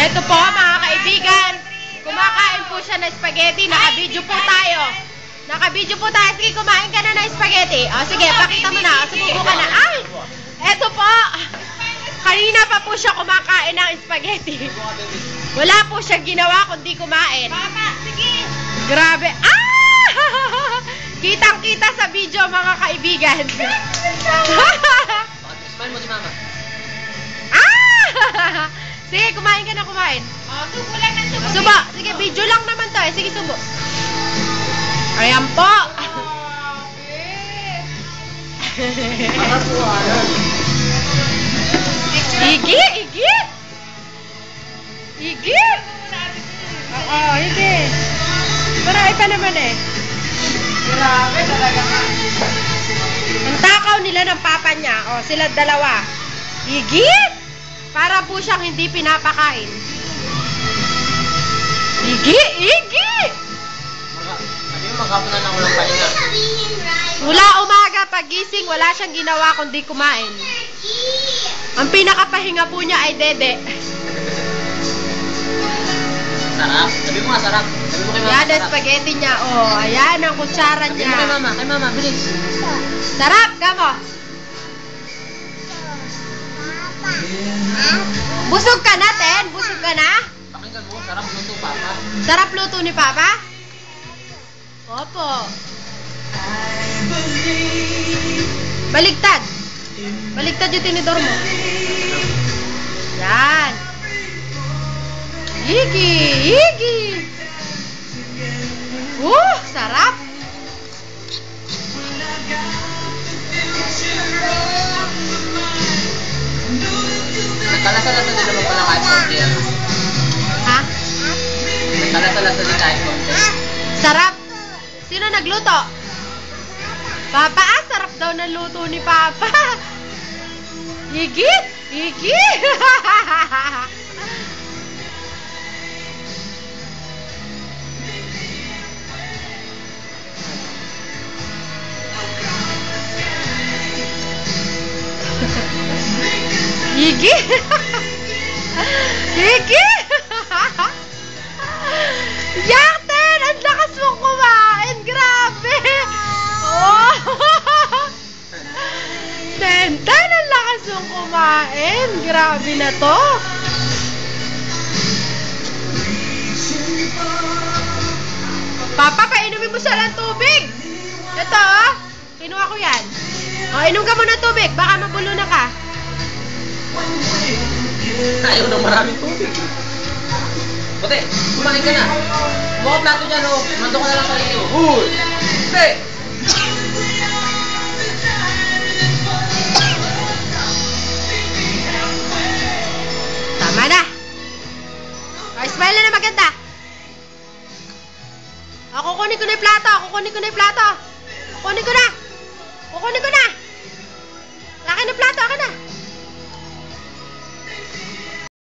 Ito po mga kaibigan, kumakain po siya ng spaghetti. Naka-video po tayo. Naka-video po tayo. Sige, kumain ka na ng spaghetti. O sige, pakita mo na. Subukan na. Ay! Ito po. Kanina pa po siya kumakain ng spaghetti. Wala po siya ginawa kundi kumain. Mama, sige. Grabe. Ah! Kitang-kita sa video mga kaibigan. Smile mo si mama. Ah! Sige, kumain ka na, kumain. Oh, subo lang ng subo. Subo. Sige, video lang naman to eh. Sige, subo. Ayan po. Igi, igi. Igi. Oo, igi. Marami pa naman eh. Grabe talaga nga. Ang takaw nila ng papa niya. O, sila dalawa. Igi. Para po siyang hindi pinapakain. Igi, igi. Sabi mo maghapon na lang walang pahinga. Mula umaga pagising, wala siyang ginawa kundi kumain. Ang pinakapahinga po niya ay dede. Sarap. Sabi mo nga sarap. Sabi mo kay mama Yan ang sarap. spaghetti niya. Oh, ayan ang kutsara Sabi niya. mo kay mama, bilis. Sarap, kamo. Busog ka na, Ten? Busog ka na? Pakinggan mo, sarap luto papa. Sarap luto ni Papa? Opo. Baligtad. Baligtad yung tinidor mo. Yan. Igi, igi. Sarap. Nagkalasa-lasa din naman pala kahit konti. Ha? Nagkalasa-lasa din kahit konti. Sarap. Sino nagluto? Papa, sarap daw ng luto ni Papa. Igi, igi. Igi. Igi. Yakten, ang lakas mong kumain. Grabe. Oh. Tenten, ang lakas mong kumain. Grabe na to. Papa, painumin mo siya ng tubig. Ito, oh. Kinuha ko yan. O, inom ka muna ng tubig. Baka mabulo na ka. Ayaw ng maraming tubig. Buti, kumain ka na. Mga plato dyan, oh. Mando ka na lang sa iyo. Hoy! Hey! Tama na. O, smile na maganda. O, kukunin ko na yung plato. Kukunin ko na yung plato. Kukunin ko na.